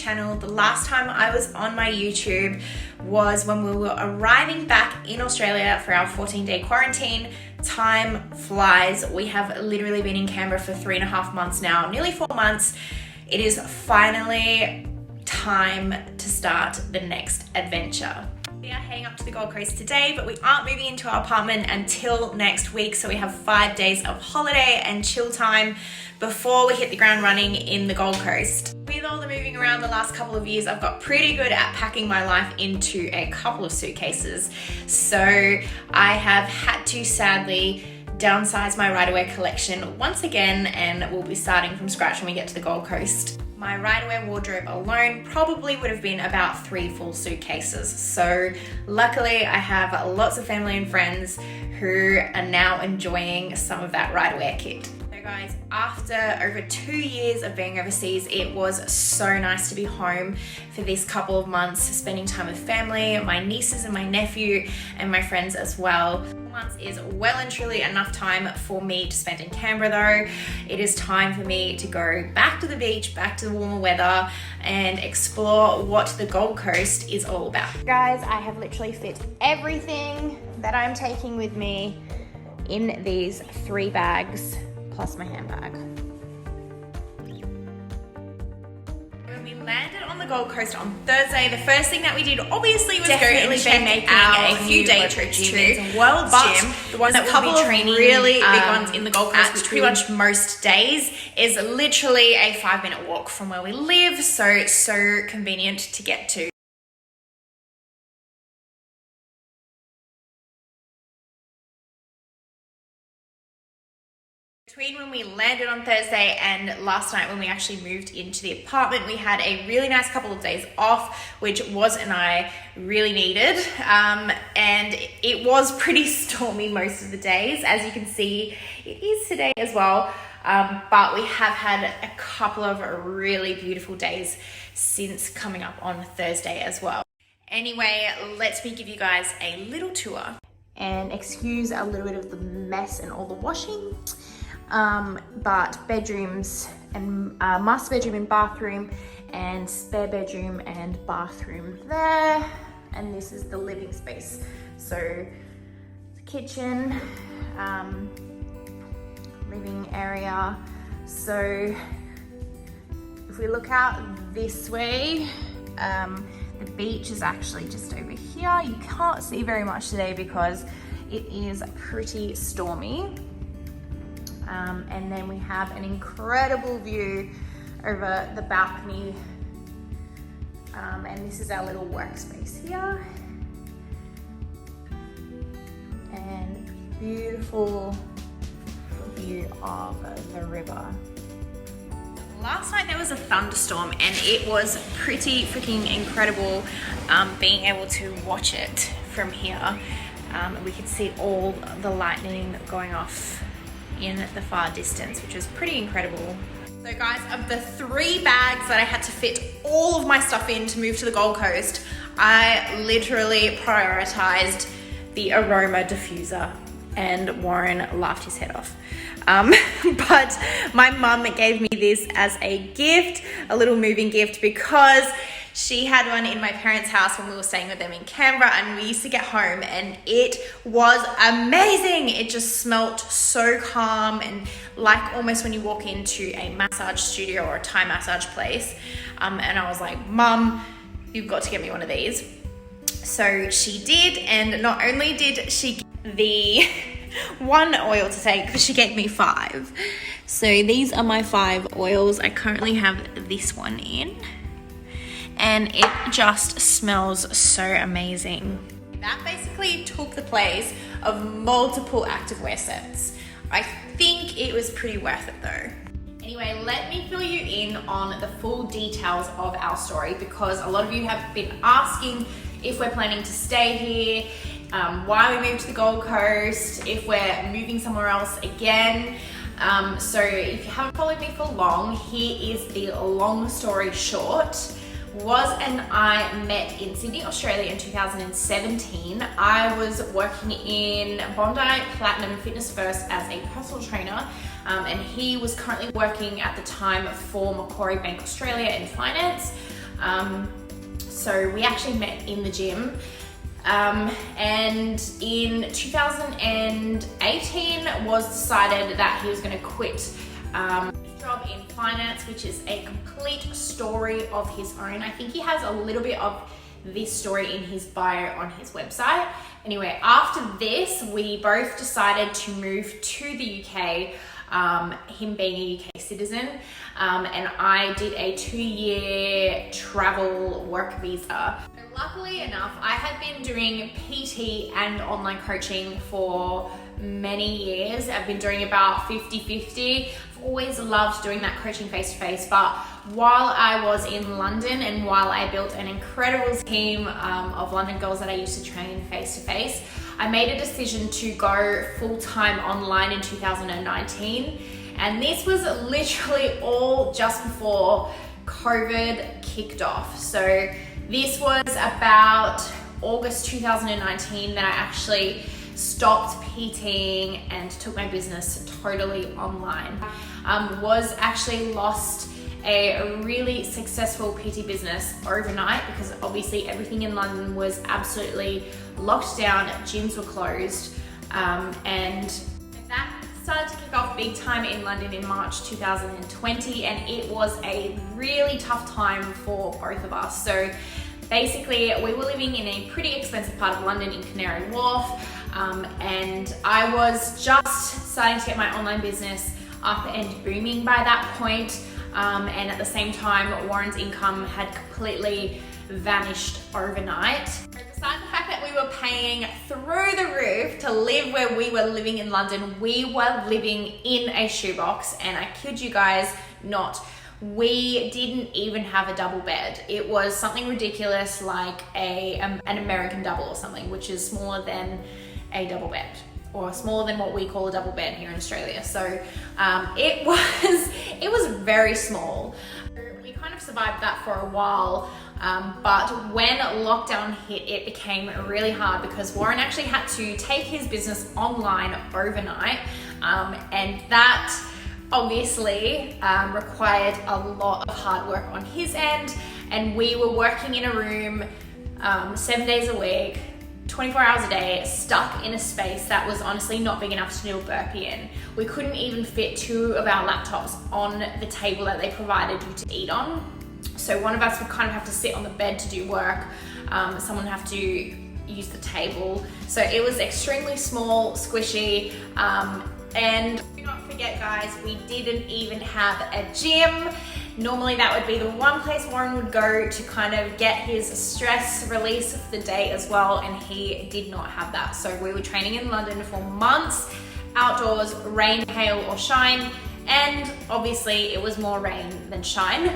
channel. The last time I was on my YouTube was when we were arriving back in Australia for our 14-day quarantine. Time flies. We have literally been in Canberra for 3.5 months now, nearly 4 months. It is finally time to start the next adventure. We are heading up to the Gold Coast today, but we aren't moving into our apartment until next week. So we have 5 days of holiday and chill time before we hit the ground running in the Gold Coast. With all the moving around the last couple of years, I've got pretty good at packing my life into a couple of suitcases. So I have had to sadly downsize my Ryderwear collection once again, and we'll be starting from scratch when we get to the Gold Coast. My Ryderwear wardrobe alone probably would have been about 3 full suitcases. So luckily I have lots of family and friends who are now enjoying some of that Ryderwear kit. So guys, after over 2 years of being overseas, it was so nice to be home for this couple of months, spending time with family, my nieces and my nephew, and my friends as well. Months is well and truly enough time for me to spend in Canberra though. It is time for me to go back to the beach, back to the warmer weather, and explore what the Gold Coast is all about. Guys, I have literally fit everything that I'm taking with me in these 3 bags plus my handbag. We landed on the Gold Coast on Thursday. The first thing that we did obviously was definitely go and check making out a few day trips to World's Gym. The one There's that a couple will be of training, really big ones in the Gold Coast, at which pretty much most days is literally a 5-minute walk from where we live. So convenient to get to. Between when we landed on Thursday and last night when we actually moved into the apartment, we had a really nice couple of days off, which Woz and I really needed. And it was pretty stormy most of the days. As you can see, it is today as well. But we have had a couple of really beautiful days since coming up on Thursday as well. Anyway, let me give you guys a little tour. And excuse a little bit of the mess and all the washing. But bedrooms and master bedroom and bathroom, and spare bedroom and bathroom there, and this is the living space. So the kitchen, living area. So if we look out this way, the beach is actually just over here. You can't see very much today because it is pretty stormy. And then we have an incredible view over the balcony. And this is our little workspace here. And beautiful view of the river. Last night there was a thunderstorm and it was pretty freaking incredible being able to watch it from here. We could see all the lightning going off in the far distance, which was pretty incredible. So guys, of the 3 bags that I had to fit all of my stuff in to move to the Gold Coast, I literally prioritized the aroma diffuser, and Warren laughed his head off. But my mum gave me this as a gift, a little moving gift, because she had one in my parents' house when we were staying with them in Canberra, and we used to get home and it was amazing. It just smelt so calm and like almost when you walk into a massage studio or a Thai massage place. And I was like, Mum, you've got to get me one of these. So she did, and not only did she give the one oil to take, but she gave me 5. So these are my 5 oils. I currently have this one in, and it just smells so amazing. That basically took the place of multiple activewear sets. I think it was pretty worth it though. Anyway, let me fill you in on the full details of our story, because a lot of you have been asking if we're planning to stay here, why we moved to the Gold Coast, if we're moving somewhere else again. So if you haven't followed me for long, here is the long story short. Woz and I met in Sydney, Australia in 2017. I was working in Bondi Platinum Fitness First as a personal trainer, and he was currently working at the time for Macquarie Bank Australia in finance. So we actually met in the gym. And in 2018 was decided that he was going to quit his job in finance, which is a complete story of his own. I think he has a little bit of this story in his bio on his website. Anyway, after this, we both decided to move to the UK, him being a UK citizen, and I did a 2-year travel work visa. Luckily enough, I had been doing PT and online coaching for many years. I've been doing about 50-50. I've always loved doing that coaching face-to-face, but while I was in London and while I built an incredible team of London girls that I used to train face-to-face, I made a decision to go full-time online in 2019. And this was literally all just before COVID kicked off. So this was about August 2019 that I actually stopped PTing and took my business totally online. Was actually lost a really successful PT business overnight because obviously everything in London was absolutely locked down, gyms were closed, and that started to kick off big time in London in March 2020, and it was a really tough time for both of us. So basically we were living in a pretty expensive part of London in Canary Wharf, and I was just starting to get my online business up and booming by that point, and at the same time Warren's income had completely vanished overnight. Besides the fact that we were paying through the roof to live where we were living in London, we were living in a shoebox, and I kid you guys not, we didn't even have a double bed. It was something ridiculous like an American double or something, which is smaller than a double bed, or smaller than what we call a double bed here in Australia. So it was very small. We kind of survived that for a while, but when lockdown hit, it became really hard because Warren actually had to take his business online overnight, and that obviously required a lot of hard work on his end, and we were working in a room 7 days a week, 24 hours a day, stuck in a space that was honestly not big enough to do a burpee in. We couldn't even fit 2 of our laptops on the table that they provided you to eat on. So one of us would kind of have to sit on the bed to do work, someone would have to use the table. So it was extremely small, squishy, and do not forget guys, we didn't even have a gym. Normally that would be the one place Warren would go to kind of get his stress release of the day as well, and he did not have that. So we were training in London for months, outdoors, rain, hail or shine, and obviously it was more rain than shine,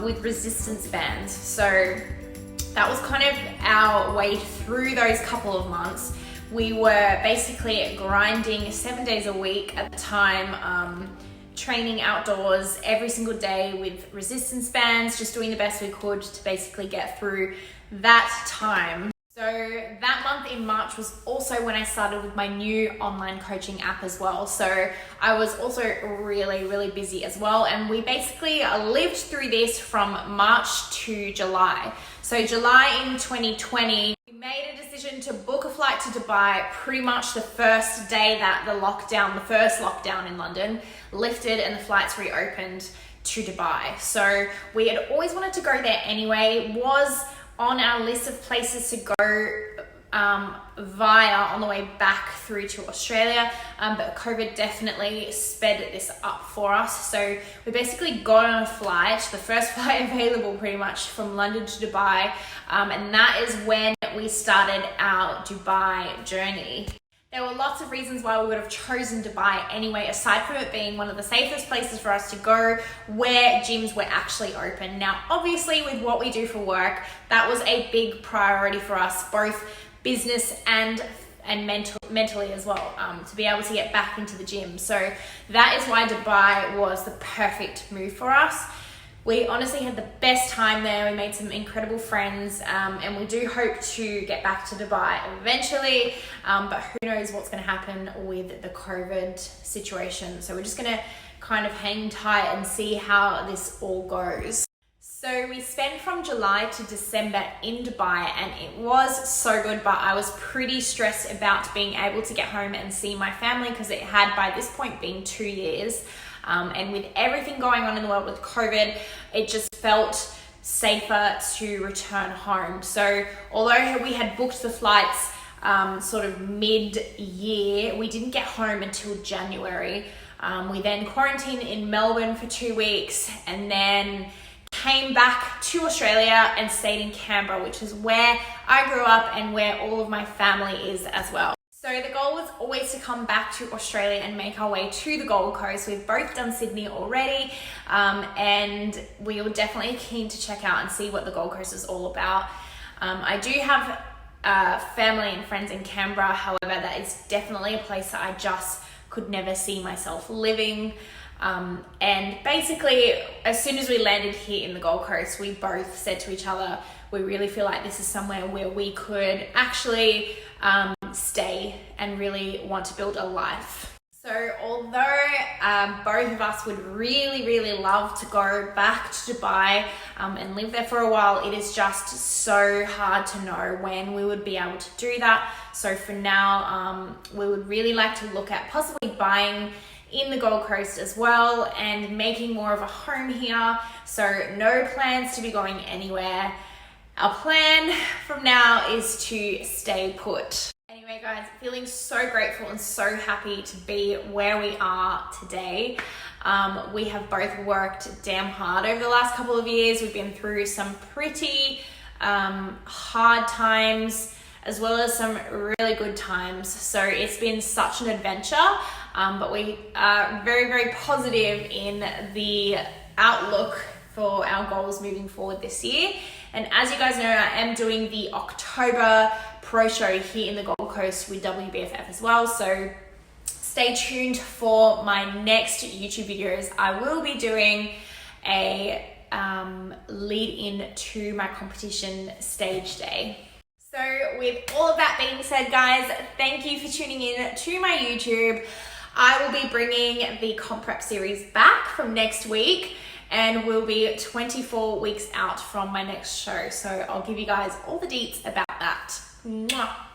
with resistance bands. So that was kind of our way through those couple of months. We were basically grinding 7 days a week at the time, training outdoors every single day with resistance bands, just doing the best we could to basically get through that time. So that month in March was also when I started with my new online coaching app as well. So I was also really, really busy as well. And we basically lived through this from March to July. So July in 2020, we made a decision to book a flight to Dubai pretty much the first day that the first lockdown in London lifted and the flights reopened to Dubai. So we had always wanted to go there anyway, was on our list of places to go via on the way back through to Australia, but COVID definitely sped this up for us. So we basically got on a flight, the first flight available pretty much from London to Dubai, and that is when we started our Dubai journey. There were lots of reasons why we would have chosen Dubai anyway, aside from it being one of the safest places for us to go where gyms were actually open. Now, obviously with what we do for work, that was a big priority for us, both business and mentally as well, to be able to get back into the gym. So that is why Dubai was the perfect move for us. We honestly had the best time there. We made some incredible friends, and we do hope to get back to Dubai eventually, but who knows what's going to happen with the COVID situation. So we're just going to kind of hang tight and see how this all goes. So we spent from July to December in Dubai, and it was so good, but I was pretty stressed about being able to get home and see my family because it had by this point been 2 years. And with everything going on in the world with COVID, it just felt safer to return home. So although we had booked the flights sort of mid-year, we didn't get home until January. We then quarantined in Melbourne for 2 weeks and then came back to Australia and stayed in Canberra, which is where I grew up and where all of my family is as well. So the goal was always to come back to Australia and make our way to the Gold Coast. We've both done Sydney already, and we were definitely keen to check out and see what the Gold Coast is all about. I do have family and friends in Canberra, however, that is definitely a place that I just could never see myself living. And basically, as soon as we landed here in the Gold Coast, we both said to each other, we really feel like this is somewhere where we could actually stay and really want to build a life. So although both of us would really love to go back to Dubai and live there for a while, it is just so hard to know when we would be able to do that. So for now, we would really like to look at possibly buying in the Gold Coast as well and making more of a home here. So no plans to be going anywhere. Our plan from now is to stay put. Anyway guys, feeling so grateful and so happy to be where we are today. We have both worked damn hard over the last couple of years. We've been through some pretty hard times as well as some really good times. So it's been such an adventure, but we are very positive in the outlook for our goals moving forward this year. And as you guys know, I am doing the October Pro Show here in the Gold Coast with WBFF as well. So stay tuned for my next YouTube videos. I will be doing a lead in to my competition stage day. So with all of that being said, guys, thank you for tuning in to my YouTube. I will be bringing the Comp Prep series back from next week, and we'll be 24 weeks out from my next show. So I'll give you guys all the deets about that. Mwah.